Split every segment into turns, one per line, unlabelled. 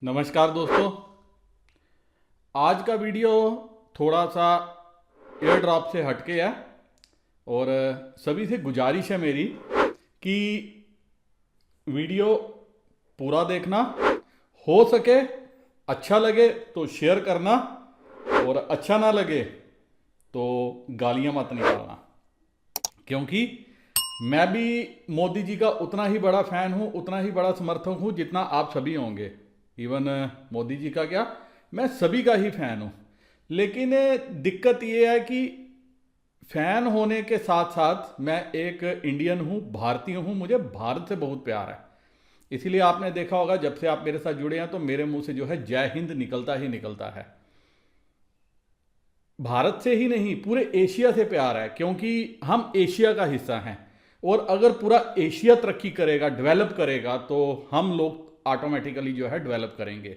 नमस्कार दोस्तों। आज का वीडियो थोड़ा सा एयर ड्रॉप से हटके है और सभी से गुजारिश है मेरी कि वीडियो पूरा देखना, हो सके अच्छा लगे तो शेयर करना और अच्छा ना लगे तो गालियां मत निकालना, क्योंकि मैं भी मोदी जी का उतना ही बड़ा फैन हूं, उतना ही बड़ा समर्थक हूं जितना आप सभी होंगे। इवन मोदी जी का क्या, मैं सभी का ही फैन हूं। लेकिन दिक्कत यह है कि फैन होने के साथ साथ मैं एक इंडियन हूं, भारतीय हूं, मुझे भारत से बहुत प्यार है। इसीलिए आपने देखा होगा जब से आप मेरे साथ जुड़े हैं तो मेरे मुंह से जो है जय हिंद निकलता ही निकलता है। भारत से ही नहीं, पूरे एशिया से प्यार है, क्योंकि हम एशिया का हिस्सा हैं। और अगर पूरा एशिया तरक्की करेगा, डेवलप करेगा, तो हम लोग ऑटोमेटिकली जो है डेवलप करेंगे।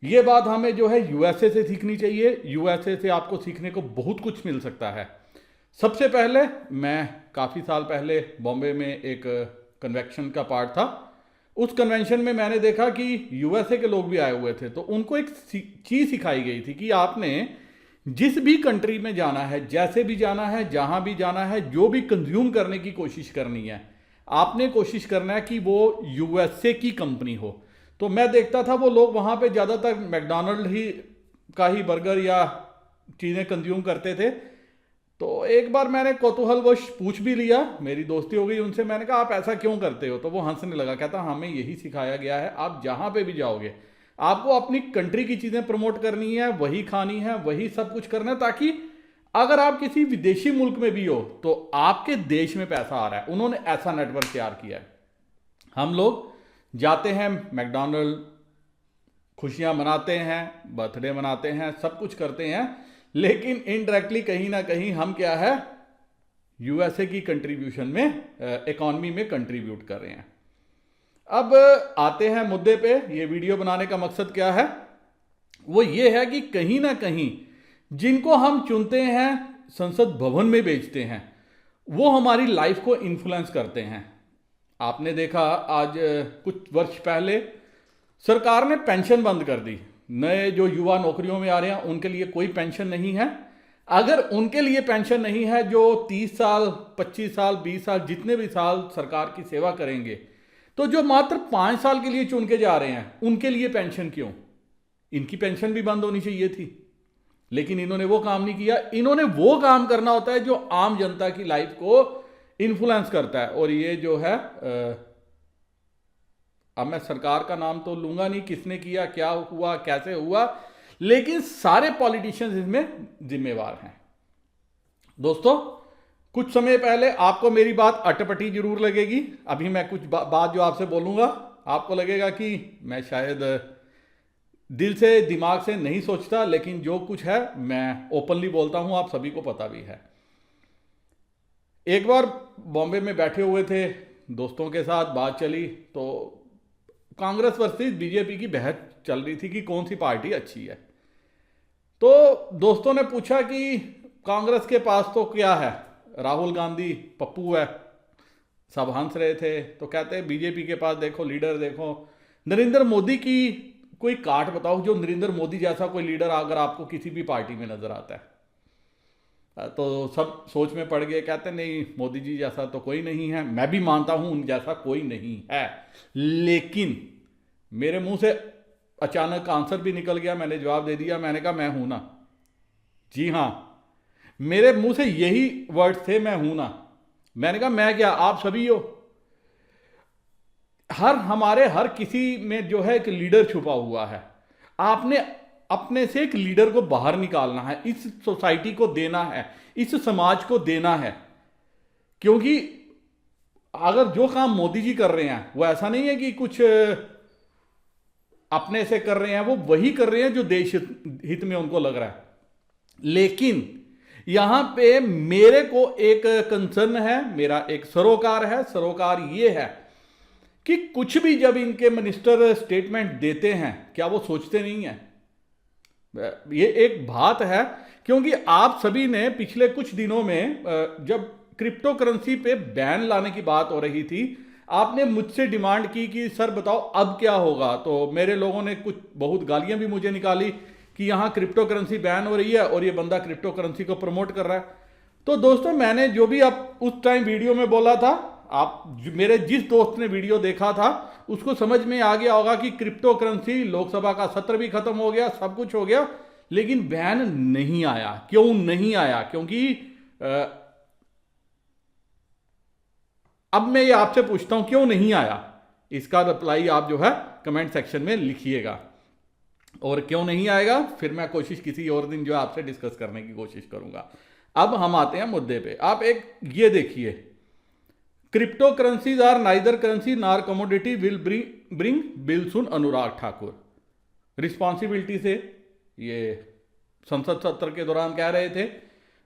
ये बात हमें जो है यूएसए से सीखनी चाहिए। यूएसए से आपको सीखने को बहुत कुछ मिल सकता है। सबसे पहले मैं काफ़ी साल पहले बॉम्बे में एक कन्वेंशन का पार्ट था। उस कन्वेंशन में मैंने देखा कि यूएसए के लोग भी आए हुए थे, तो उनको एक चीज़ सिखाई गई थी कि आपने जिस भी कंट्री में जाना है, जैसे भी जाना है, जहां भी जाना है, जो भी कंज्यूम करने की कोशिश करनी है, आपने कोशिश करना है कि वो यूएसए की कंपनी हो। तो मैं देखता था वो लोग वहां पे ज़्यादातर मैकडॉनल्ड ही का ही बर्गर या चीज़ें कंज्यूम करते थे। तो एक बार मैंने कौतूहलवश पूछ भी लिया, मेरी दोस्ती हो गई उनसे। मैंने कहा आप ऐसा क्यों करते हो? तो वो हंसने लगा, कहता हमें यही सिखाया गया है, आप जहां पे भी जाओगे आपको अपनी कंट्री की चीज़ें प्रमोट करनी है, वही खानी है, वही सब कुछ करना है, ताकि अगर आप किसी विदेशी मुल्क में भी हो तो आपके देश में पैसा आ रहा है। उन्होंने ऐसा नेटवर्क तैयार किया है। हम लोग जाते हैं मैकडॉनल्ड, खुशियां मनाते हैं, बर्थडे मनाते हैं, सब कुछ करते हैं, लेकिन इनडायरेक्टली कहीं ना कहीं हम क्या है, यूएसए की कंट्रीब्यूशन में, इकॉनमी में कंट्रीब्यूट कर रहे हैं। अब आते हैं मुद्दे पे। ये वीडियो बनाने का मकसद क्या है? वो ये है कि कहीं ना कहीं जिनको हम चुनते हैं, संसद भवन में भेजते हैं, वो हमारी लाइफ को इन्फ्लुएंस करते हैं। आपने देखा आज कुछ वर्ष पहले सरकार ने पेंशन बंद कर दी। नए जो युवा नौकरियों में आ रहे हैं उनके लिए कोई पेंशन नहीं है। अगर उनके लिए पेंशन नहीं है जो 30 साल, 25 साल, 20 साल, जितने भी साल सरकार की सेवा करेंगे, तो जो मात्र 5 साल के लिए चुन के जा रहे हैं उनके लिए पेंशन क्यों? इनकी पेंशन भी बंद होनी चाहिए थी, लेकिन इन्होंने वो काम नहीं किया। इन्होंने वो काम करना होता है जो आम जनता की लाइफ को इन्फ्लुएंस करता है। और ये जो है, अब मैं सरकार का नाम तो लूंगा नहीं, किसने किया, क्या हुआ, कैसे हुआ, लेकिन सारे पॉलिटिशियंस इसमें जिम्मेवार हैं। दोस्तों, कुछ समय पहले आपको मेरी बात अटपटी जरूर लगेगी। अभी मैं कुछ बात जो आपसे बोलूंगा आपको लगेगा कि मैं शायद दिल से, दिमाग से नहीं सोचता, लेकिन जो कुछ है मैं ओपनली बोलता हूं, आप सभी को पता भी है। एक बार बॉम्बे में बैठे हुए थे, दोस्तों के साथ बात चली, तो कांग्रेस वर्सेस बीजेपी की बहस चल रही थी कि कौन सी पार्टी अच्छी है। तो दोस्तों ने पूछा कि कांग्रेस के पास तो क्या है, राहुल गांधी, पप्पू है, सब हंस रहे थे। तो कहते हैं बीजेपी के पास देखो, लीडर देखो, नरेंद्र मोदी की कोई काट बताओ जो नरेंद्र मोदी जैसा कोई लीडर अगर आपको किसी भी पार्टी में नजर आता है। तो सब सोच में पड़ गए, कहते नहीं मोदी जी जैसा तो कोई नहीं है। मैं भी मानता हूं उन जैसा कोई नहीं है, लेकिन मेरे मुंह से अचानक आंसर भी निकल गया, मैंने जवाब दे दिया। मैंने कहा मैं हूं ना, जी हां, मेरे मुंह से यही वर्ड थे, मैं हूं ना। मैंने कहा मैं क्या, आप सभी हो। हमारे हर किसी में जो है एक लीडर छुपा हुआ है। आपने अपने से एक लीडर को बाहर निकालना है, इस सोसाइटी को देना है, इस समाज को देना है। क्योंकि अगर जो काम मोदी जी कर रहे हैं वो ऐसा नहीं है कि कुछ अपने से कर रहे हैं, वो वही कर रहे हैं जो देश हित में उनको लग रहा है। लेकिन यहां पे मेरे को एक कंसर्न है, मेरा एक सरोकार है। सरोकार ये है कि कुछ भी जब इनके मिनिस्टर स्टेटमेंट देते हैं, क्या वो सोचते नहीं है? ये एक बात है, क्योंकि आप सभी ने पिछले कुछ दिनों में जब क्रिप्टो करेंसी पे बैन लाने की बात हो रही थी, आपने मुझसे डिमांड की कि सर बताओ अब क्या होगा, तो मेरे लोगों ने कुछ बहुत गालियां भी मुझे निकाली कि यहाँ क्रिप्टो करेंसी बैन हो रही है और ये बंदा क्रिप्टो करेंसी को प्रमोट कर रहा है। तो दोस्तों मैंने जो भी आप उस टाइम वीडियो में बोला था, आप मेरे जिस दोस्त ने वीडियो देखा था उसको समझ में आ गया होगा कि क्रिप्टो करेंसी, लोकसभा का सत्र भी खत्म हो गया, सब कुछ हो गया, लेकिन बैन नहीं आया। क्यों नहीं आया? क्योंकि अब मैं ये आपसे पूछता हूं क्यों नहीं आया, इसका रिप्लाई आप जो है कमेंट सेक्शन में लिखिएगा। और क्यों नहीं आएगा फिर मैं कोशिश किसी और दिन जो है आपसे डिस्कस करने की कोशिश करूंगा। अब हम आते हैं मुद्दे पे। आप एक ये देखिए, crypto currencies are neither currency nor commodity will bring bill soon, Anurag Thakur responsibility से ये संसद सत्र के दौरान कह रहे थे।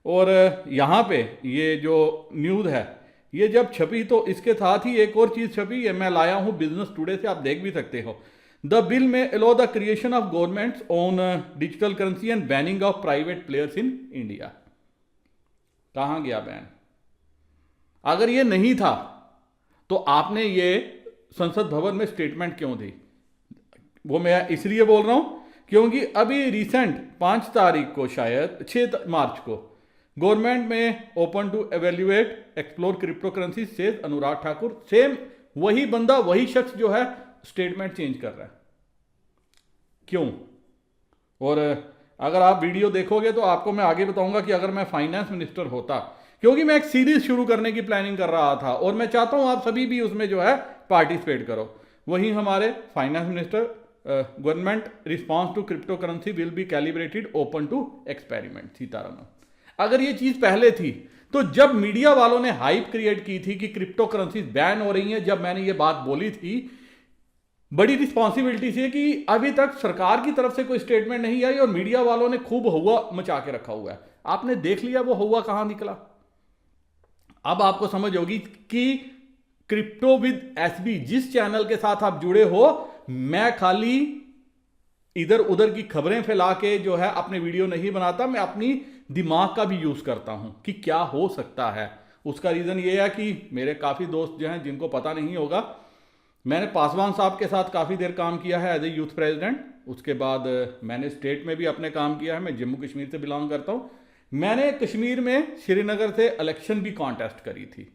और यहां पे ये जो न्यूज़ है ये जब छपी तो इसके साथ ही एक और चीज छपी, ये मैं लाया हूं बिजनेस टुडे से, आप देख भी सकते हो। द बिल में अलो the creation of governments on digital currency and banning of private players in India. कहां गया बैन? अगर ये नहीं था तो आपने ये संसद भवन में स्टेटमेंट क्यों दी? वो मैं इसलिए बोल रहा हूं क्योंकि अभी रिसेंट 5 तारीख को, शायद 6 मार्च को, गवर्नमेंट में open to evaluate explore crypto currency says Anurag Thakur. Same वही बंदा, वही शख्स जो है स्टेटमेंट चेंज कर रहा है। क्यों? और अगर आप वीडियो देखोगे तो आपको मैं आगे बताऊंगा कि अगर मैं फाइनेंस मिनिस्टर होता, क्योंकि मैं एक सीरीज शुरू करने की प्लानिंग कर रहा था और मैं चाहता हूं आप सभी भी उसमें जो है पार्टिसिपेट करो। वहीं हमारे finance minister, government response to crypto currency will be calibrated open to experiment, Sitharaman. अगर ये चीज पहले थी तो जब मीडिया वालों ने हाइप क्रिएट की थी कि क्रिप्टो करेंसी बैन हो रही हैं, जब मैंने ये बात बोली थी, बड़ी रिस्पॉन्सिबिलिटी से कि अभी तक सरकार की तरफ से कोई स्टेटमेंट नहीं आई और मीडिया वालों ने खूब हुआ मचा के रखा हुआ है। आपने देख लिया वो हुआ कहां निकला। अब आपको समझ होगी कि क्रिप्टो विद एसबी जिस चैनल के साथ आप जुड़े हो, मैं खाली इधर उधर की खबरें फैला के जो है अपने वीडियो नहीं बनाता, मैं अपनी दिमाग का भी यूज करता हूं कि क्या हो सकता है। उसका रीजन ये है कि मेरे काफी दोस्त जो हैं जिनको पता नहीं होगा, मैंने पासवान साहब के साथ काफी देर काम किया है एज ए यूथ प्रेसिडेंट। उसके बाद मैंने स्टेट में भी अपने काम किया है, मैं जम्मू कश्मीर से बिलोंग करता हूं। मैंने कश्मीर में श्रीनगर से इलेक्शन भी कॉन्टेस्ट करी थी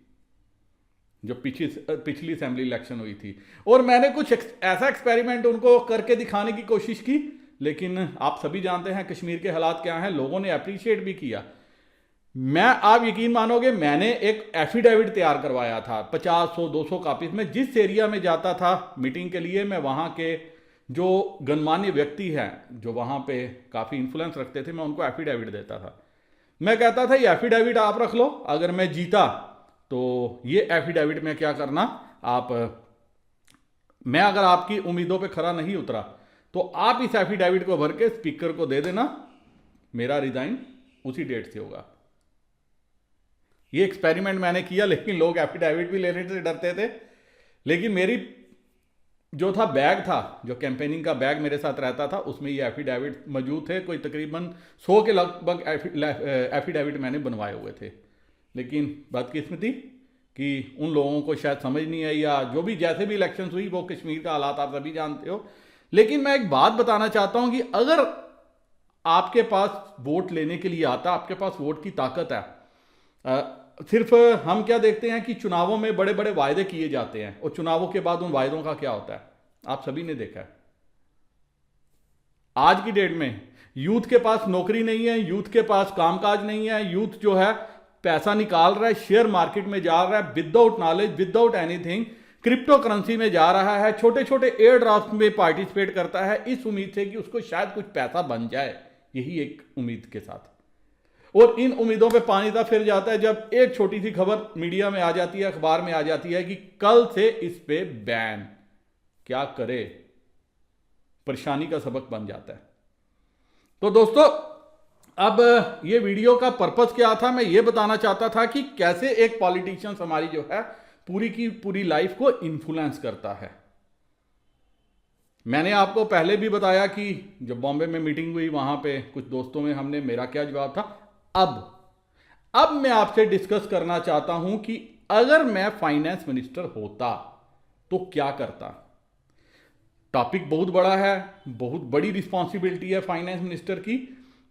जो पिछली असेंबली इलेक्शन हुई थी, और मैंने कुछ ऐसा एक्सपेरिमेंट उनको करके दिखाने की कोशिश की, लेकिन आप सभी जानते हैं कश्मीर के हालात क्या हैं। लोगों ने अप्रिशिएट भी किया। आप यकीन मानोगे, मैंने एक एफिडेविट तैयार करवाया था 50, 100, 200 कापी में। जिस एरिया में जाता था मीटिंग के लिए, मैं वहां के जो गणमान्य व्यक्ति हैं जो वहां पे काफी इन्फ्लुएंस रखते थे, मैं उनको एफिडेविट देता था। मैं कहता था ये एफिडेविट आप रख लो, अगर मैं जीता तो ये एफिडेविट में क्या करना मैं अगर आपकी उम्मीदों पे खरा नहीं उतरा तो आप इस एफिडेविट को भर के स्पीकर को दे देना, मेरा रिजाइन उसी डेट से होगा। ये एक्सपेरिमेंट मैंने किया, लेकिन लोग एफिडेविट भी लेने से डरते थे। लेकिन मेरी जो था बैग था, जो कैंपेनिंग का बैग मेरे साथ रहता था, उसमें ये एफिडेविट मौजूद थे। कोई तकरीबन 100 के लगभग एफिडेविट मैंने बनवाए हुए थे। लेकिन बदकिस्मती कि उन लोगों को शायद समझ नहीं आई, या जो भी जैसे भी इलेक्शन हुई, वो कश्मीर का हालात आप सभी जानते हो। लेकिन मैं एक बात बताना चाहता हूं कि अगर आपके पास वोट लेने के लिए आता, आपके पास वोट की ताकत है, सिर्फ हम क्या देखते हैं कि चुनावों में बड़े बड़े वायदे किए जाते हैं और चुनावों के बाद उन वायदों का क्या होता है आप सभी ने देखा है। आज की डेट में यूथ के पास नौकरी नहीं है, यूथ के पास कामकाज नहीं है, यूथ जो है पैसा निकाल रहा है, शेयर मार्केट में जा रहा है without knowledge, without anything, crypto currency में जा रहा है, छोटे छोटे एयर ड्राफ्ट में पार्टिसिपेट करता है इस उम्मीद से कि उसको शायद कुछ पैसा बन जाए, यही एक उम्मीद के साथ। और इन उम्मीदों पे पानी सा फिर जाता है जब एक छोटी सी खबर मीडिया में आ जाती है, अखबार में आ जाती है कि कल से इस पे बैन। क्या करे, परेशानी का सबक बन जाता है। तो दोस्तों, अब ये वीडियो का पर्पस क्या था, मैं ये बताना चाहता था कि कैसे एक पॉलिटिशियन हमारी जो है पूरी की पूरी लाइफ को इन्फ्लुएंस करता है। मैंने आपको पहले भी बताया कि जब बॉम्बे में मीटिंग हुई, वहां पे कुछ दोस्तों में हमने, मेरा क्या जवाब था। अब मैं आपसे डिस्कस करना चाहता हूं कि अगर मैं फाइनेंस मिनिस्टर होता तो क्या करता। टॉपिक बहुत बड़ा है, बहुत बड़ी रिस्पॉन्सिबिलिटी है फाइनेंस मिनिस्टर की,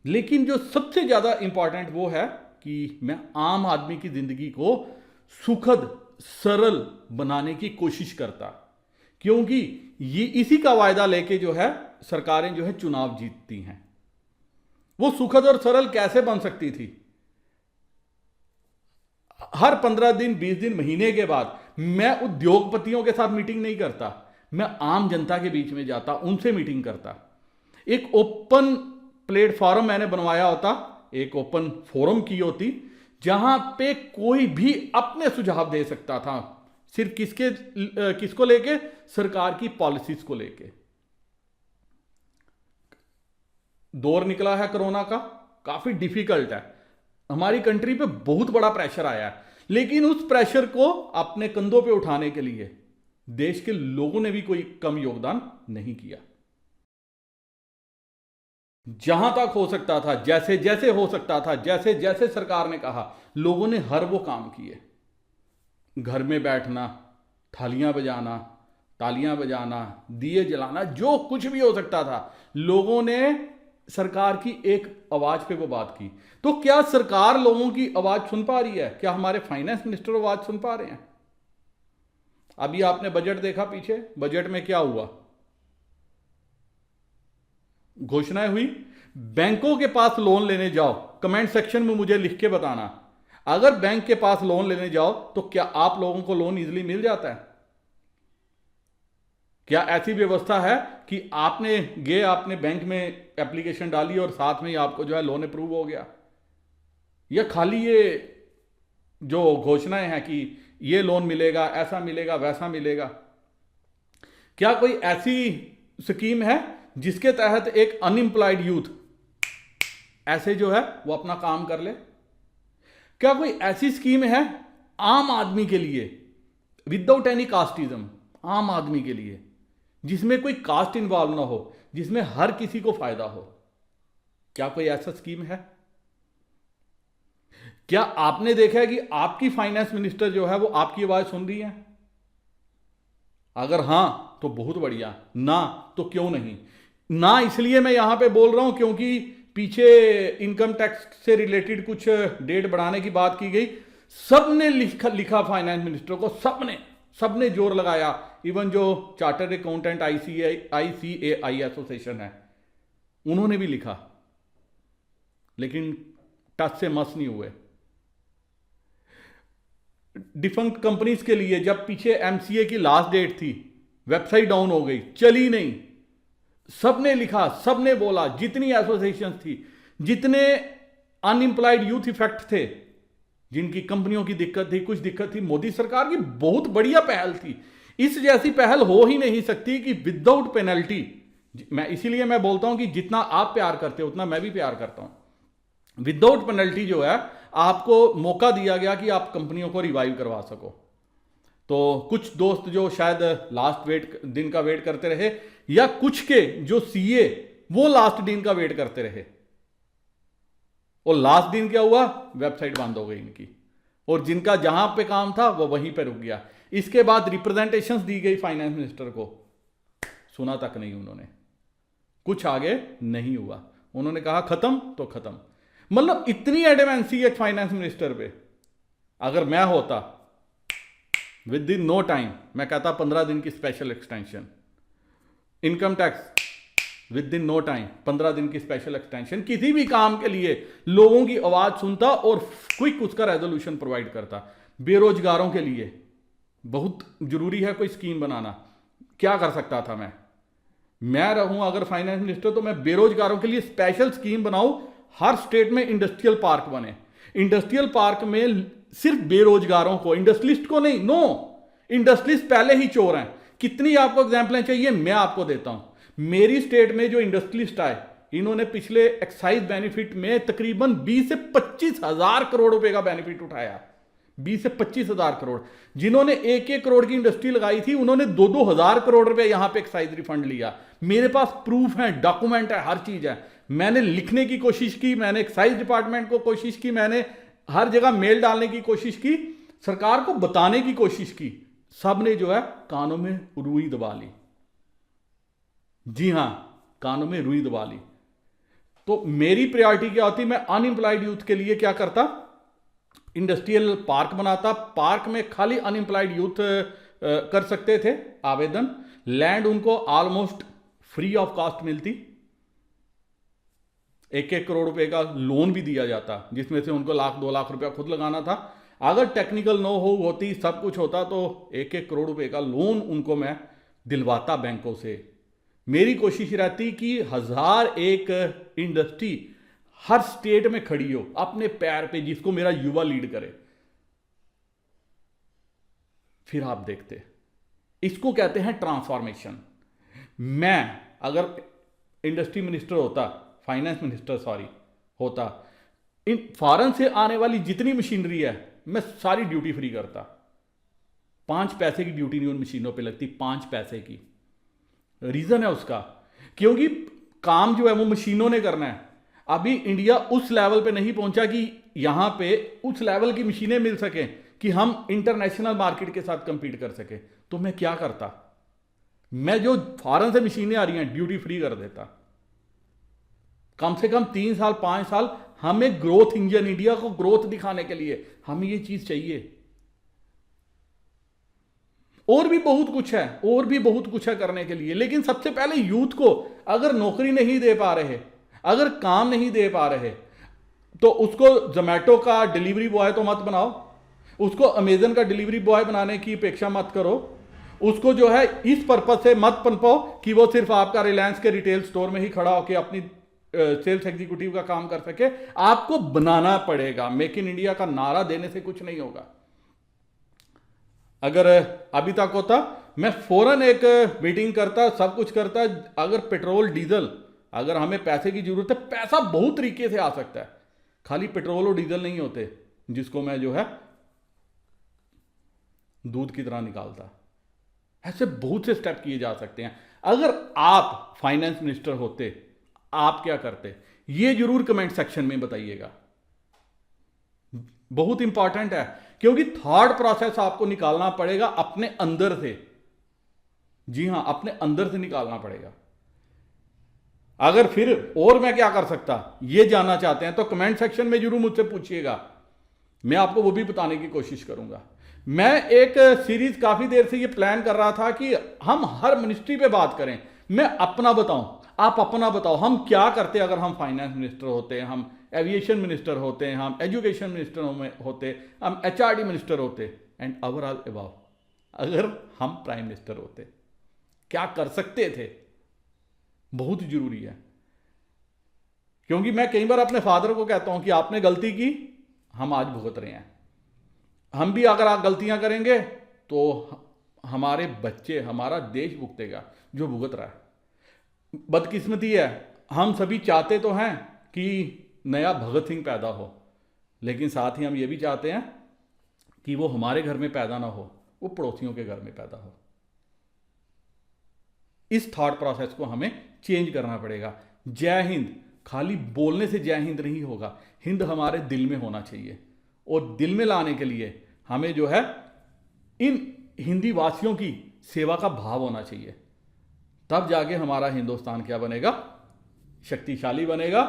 लेकिन जो सबसे ज़्यादा इंपॉर्टेंट वो है कि मैं आम आदमी की ज़िंदगी को सुखद सरल बनाने की कोशिश करता, क्योंकि ये इसी का वायदा लेके जो है सरकारें जो है चुनाव जीतती हैं। वो सुखद और सरल कैसे बन सकती थी? हर 15 दिन 20 दिन महीने के बाद मैं उद्योगपतियों के साथ मीटिंग नहीं करता, मैं आम जनता के बीच में जाता, उनसे मीटिंग करता। एक ओपन प्लेटफॉर्म मैंने बनवाया होता, एक ओपन फोरम की होती, जहां पे कोई भी अपने सुझाव दे सकता था। सिर्फ किसको लेके? सरकार की पॉलिसीज को लेके। दौर निकला है कोरोना का, काफी डिफिकल्ट है, हमारी कंट्री पे बहुत बड़ा प्रेशर आया है, लेकिन उस प्रेशर को अपने कंधों पे उठाने के लिए देश के लोगों ने भी कोई कम योगदान नहीं किया। जहां तक हो सकता था, जैसे जैसे हो सकता था, जैसे जैसे सरकार ने कहा, लोगों ने हर वो काम किए। घर में बैठना, थालियां बजाना, तालियां बजाना, दिए जलाना, जो कुछ भी हो सकता था, लोगों ने सरकार की एक आवाज पे वो बात की। तो क्या सरकार लोगों की आवाज सुन पा रही है? क्या हमारे फाइनेंस मिनिस्टर आवाज सुन पा रहे हैं? अभी आपने बजट देखा, पीछे बजट में क्या हुआ? घोषणाएं हुई। बैंकों के पास लोन लेने जाओ, कमेंट सेक्शन में मुझे लिख के बताना, अगर बैंक के पास लोन लेने जाओ तो क्या आप लोगों को लोन इजीली मिल जाता है? क्या ऐसी व्यवस्था है कि आपने बैंक में एप्लीकेशन डाली और साथ में ही आपको जो है लोन अप्रूव हो गया? या खाली ये जो घोषणाएं हैं कि ये लोन मिलेगा, ऐसा मिलेगा, वैसा मिलेगा? क्या कोई ऐसी स्कीम है जिसके तहत एक अनएम्प्लॉयड यूथ ऐसे जो है वो अपना काम कर ले? क्या कोई ऐसी स्कीम है आम आदमी के लिए, विदाउट एनी कास्टिज्म, आम आदमी के लिए, जिसमें कोई कास्ट इन्वॉल्व ना हो, जिसमें हर किसी को फायदा हो? क्या कोई ऐसा स्कीम है? क्या आपने देखा है कि आपकी फाइनेंस मिनिस्टर जो है वो आपकी आवाज सुन रही है? अगर हां तो बहुत बढ़िया, ना तो क्यों नहीं? ना इसलिए मैं यहां पे बोल रहा हूं क्योंकि पीछे इनकम टैक्स से रिलेटेड कुछ डेट बढ़ाने की बात की गई, सबने लिखा फाइनेंस मिनिस्टर को, सबने जोर लगाया। इवन जो चार्टर्ड अकाउंटेंट ICAI एसोसिएशन है, उन्होंने भी लिखा, लेकिन टच से मस नहीं हुए। डिफंक्ट कंपनीज के लिए जब पीछे MCA की लास्ट डेट थी, वेबसाइट डाउन हो गई, चली नहीं, सबने लिखा, सबने बोला, जितनी एसोसिएशन थी, जितने अनएम्प्लॉयड यूथ इफेक्ट थे, जिनकी कंपनियों की दिक्कत थी, कुछ दिक्कत थी, मोदी सरकार की बहुत बढ़िया पहल थी। इस जैसी पहल हो ही नहीं सकती कि विदाउट पेनल्टी। इसीलिए मैं बोलता हूं कि जितना आप प्यार करते हो उतना मैं भी प्यार करता हूं। विदाउट पेनल्टी जो है आपको मौका दिया गया कि आप कंपनियों को रिवाइव करवा सको। तो कुछ दोस्त जो शायद लास्ट दिन का वेट करते रहे, या कुछ के जो CA वो लास्ट दिन का वेट करते रहे, और लास्ट दिन क्या हुआ? वेबसाइट बंद हो गई इनकी, और जिनका जहां पे काम था वो वहीं पे रुक गया। इसके बाद रिप्रेजेंटेशंस दी गई फाइनेंस मिनिस्टर को, सुना तक नहीं उन्होंने, कुछ आगे नहीं हुआ। उन्होंने कहा खत्म तो खत्म। मतलब इतनी एडवांसी है फाइनेंस मिनिस्टर पे। अगर मैं होता, विद इन नो टाइम मैं कहता 15 दिन की special extension. Income tax within no time 15 दिन की स्पेशल एक्सटेंशन। किसी भी काम के लिए लोगों की आवाज सुनता और क्विक उसका रेजोल्यूशन प्रोवाइड करता। बेरोजगारों के लिए बहुत जरूरी है कोई स्कीम बनाना। क्या कर सकता था मैं रहूं अगर फाइनेंस मिनिस्टर, तो मैं बेरोजगारों के लिए स्पेशल स्कीम बनाऊं। हर स्टेट में इंडस्ट्रियल पार्क बने, इंडस्ट्रियल पार्क में सिर्फ बेरोजगारों को, इंडस्ट्रियलिस्ट को नहीं। नो, इंडस्ट्रियलिस्ट पहले ही चोर हैं। कितनी आपको एग्जाम्पलें चाहिए, मैं आपको देता हूं। मेरी स्टेट में जो इंडस्ट्रियलिस्ट आए, इन्होंने पिछले एक्साइज बेनिफिट में तकरीबन 20 से 25 हजार करोड़ रुपए का बेनिफिट उठाया। 20 से 25 हजार करोड़। जिन्होंने 1-1 करोड़ की इंडस्ट्री लगाई थी, उन्होंने 2-2 हजार करोड़ रुपए यहां पे एक्साइज रिफंड लिया। मेरे पास प्रूफ है, डॉक्यूमेंट है, हर चीज है। मैंने लिखने की कोशिश की, मैंने एक्साइज डिपार्टमेंट को कोशिश की, मैंने हर जगह मेल डालने की कोशिश की, सरकार को बताने की कोशिश की, सब ने जो है कानों में रुई दबा ली। जी हां, कानों में रुई दबा ली। तो मेरी प्रायोरिटी क्या होती, मैं अनएम्प्लॉयड यूथ के लिए क्या करता, इंडस्ट्रियल पार्क बनाता। पार्क में खाली अनएम्प्लॉयड यूथ कर सकते थे आवेदन। लैंड उनको ऑलमोस्ट फ्री ऑफ कॉस्ट मिलती। 1-1 करोड़ रुपए का लोन भी दिया जाता, जिसमें से उनको 1-2 लाख रुपया खुद लगाना था। अगर टेक्निकल नो हो होती, सब कुछ होता, तो 1-1 करोड़ रुपए का लोन उनको मैं दिलवाता बैंकों से। मेरी कोशिश रहती कि 1001 इंडस्ट्री हर स्टेट में खड़ी हो अपने पैर पे, जिसको मेरा युवा लीड करे। फिर आप देखते, इसको कहते हैं ट्रांसफॉर्मेशन। मैं अगर इंडस्ट्री मिनिस्टर होता, फाइनेंस मिनिस्टर सॉरी होता, इन फॉरेन से आने वाली जितनी मशीनरी है मैं सारी ड्यूटी फ्री करता। 5 पैसे की ड्यूटी नहीं उन मशीनों पे लगती, 5 पैसे की। रीजन है उसका, क्योंकि काम जो है वो मशीनों ने करना है। अभी इंडिया उस लेवल पे नहीं पहुंचा कि यहां पे उस लेवल की मशीनें मिल सके कि हम इंटरनेशनल मार्केट के साथ कंपीट कर सके। तो मैं क्या करता, मैं जो फॉरेन से मशीनें आ रही हैं ड्यूटी फ्री कर देता। कम से कम 3 साल 5 साल हमें ग्रोथ इंजन, इंडिया को ग्रोथ दिखाने के लिए हमें ये चीज चाहिए। और भी बहुत कुछ है, और भी बहुत कुछ है करने के लिए, लेकिन सबसे पहले यूथ को अगर नौकरी नहीं दे पा रहे, अगर काम नहीं दे पा रहे, तो उसको जोमैटो का डिलीवरी बॉय तो मत बनाओ, उसको अमेजन का डिलीवरी बॉय बनाने की अपेक्षा मत करो, उसको जो है इस पर्पज से मत पनपाओ कि वो सिर्फ आपका रिलायंस के रिटेल स्टोर में ही खड़ा होकर अपनी सेल्स एग्जीक्यूटिव का काम कर सके। आपको बनाना पड़ेगा। मेक इन इंडिया का नारा देने से कुछ नहीं होगा। अगर अभी तक होता, मैं फौरन एक मीटिंग करता, सब कुछ करता। अगर पेट्रोल डीजल, अगर हमें पैसे की जरूरत है, पैसा बहुत तरीके से आ सकता है, खाली पेट्रोल और डीजल नहीं होते, जिसको मैं जो है दूध की तरह निकालता। ऐसे बहुत से स्टेप किए जा सकते हैं। अगर आप फाइनेंस मिनिस्टर होते, आप क्या करते, ये जरूर कमेंट सेक्शन में बताइएगा। बहुत इंपॉर्टेंट है, क्योंकि थॉट प्रोसेस आपको निकालना पड़ेगा अपने अंदर से। जी हां, अपने अंदर से निकालना पड़ेगा। अगर फिर और मैं क्या कर सकता, ये जानना चाहते हैं तो कमेंट सेक्शन में जरूर मुझसे पूछिएगा, मैं आपको वो भी बताने की कोशिश करूंगा। मैं एक सीरीज काफी देर से ये प्लान कर रहा था कि हम हर मिनिस्ट्री पे बात करें। मैं अपना बताऊं, आप अपना बताओ, हम क्या करते अगर हम फाइनेंस मिनिस्टर होते, हम एविएशन मिनिस्टर होते, हम एजुकेशन मिनिस्टर में होते, हम एचआरडी मिनिस्टर होते, एंड ओवरऑल अबाउ अगर हम प्राइम मिनिस्टर होते, क्या कर सकते थे। बहुत जरूरी है, क्योंकि मैं कई बार अपने फादर को कहता हूं कि आपने गलती की, हम आज भुगत रहे हैं। हम भी अगर आप गलतियां करेंगे तो हमारे बच्चे, हमारा देश भुगतेगा जो भुगत रहा है। बदकिस्मती है, हम सभी चाहते तो हैं कि नया भगत सिंह पैदा हो, लेकिन साथ ही हम ये भी चाहते हैं कि वो हमारे घर में पैदा ना हो, वो पड़ोसियों के घर में पैदा हो। इस थॉट प्रोसेस को हमें चेंज करना पड़ेगा। जय हिंद खाली बोलने से जय हिंद नहीं होगा, हिंद हमारे दिल में होना चाहिए। और दिल में लाने के लिए हमें जो है इन हिंदी वासियों की सेवा का भाव होना चाहिए। तब जाके हमारा हिंदुस्तान क्या बनेगा, शक्तिशाली बनेगा,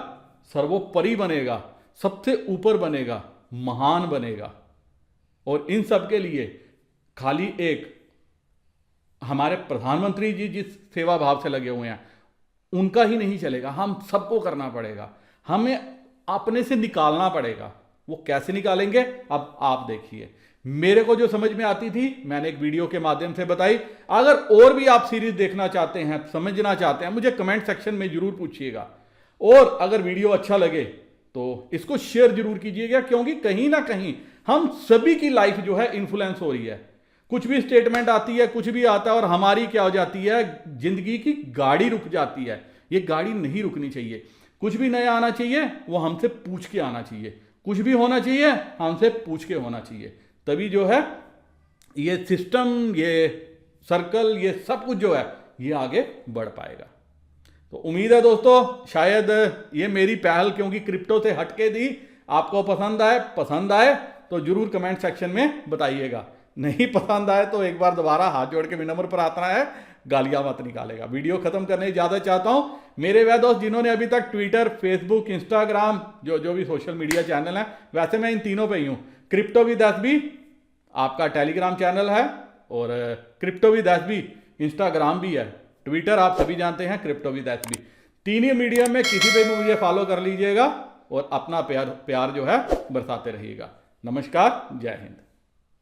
सर्वोपरि बनेगा, सबसे ऊपर बनेगा, महान बनेगा। और इन सब के लिए खाली एक हमारे प्रधानमंत्री जी जिस सेवा भाव से लगे हुए हैं उनका ही नहीं चलेगा, हम सबको करना पड़ेगा, हमें अपने से निकालना पड़ेगा। वो कैसे निकालेंगे अब आप देखिए। मेरे को जो समझ में आती थी मैंने एक वीडियो के माध्यम से बताई। अगर और भी आप सीरीज देखना चाहते हैं, समझना चाहते हैं, मुझे कमेंट सेक्शन में जरूर पूछिएगा। और अगर वीडियो अच्छा लगे तो इसको शेयर जरूर कीजिएगा, क्योंकि कहीं ना कहीं हम सभी की लाइफ जो है इन्फ्लुएंस हो रही है। कुछ भी स्टेटमेंट आती है, कुछ भी आता है, और हमारी क्या हो जाती है, जिंदगी की गाड़ी रुक जाती है। ये गाड़ी नहीं रुकनी चाहिए। कुछ भी नया आना चाहिए वो हमसे पूछ के आना चाहिए, कुछ भी होना चाहिए हमसे पूछ के होना चाहिए। तभी जो है ये सिस्टम, ये सर्कल, ये सब कुछ जो है ये आगे बढ़ पाएगा। तो उम्मीद है दोस्तों शायद ये मेरी पहल, क्योंकि क्रिप्टो से हटके दी, आपको पसंद आए तो जरूर कमेंट सेक्शन में बताइएगा। नहीं पसंद आए तो एक बार दोबारा हाथ जोड़ के विनम्र प्रार्थना है, गालियां मत निकालेगा। वीडियो खत्म करने की इजाजत चाहता हूं। मेरे वह दोस्त जिन्होंने अभी तक ट्विटर, फेसबुक, इंस्टाग्राम, जो भी सोशल मीडिया चैनल है, वैसे मैं इन तीनों पे ही हूं। क्रिप्टो विद एसबी आपका टेलीग्राम चैनल है और क्रिप्टो विद एसबी इंस्टाग्राम भी है, ट्विटर आप सभी जानते हैं क्रिप्टो विद एसबी। तीन ही मीडियम में किसी पे भी मुझे फॉलो कर लीजिएगा और अपना प्यार जो है बरसाते रहिएगा। नमस्कार, जय हिंद।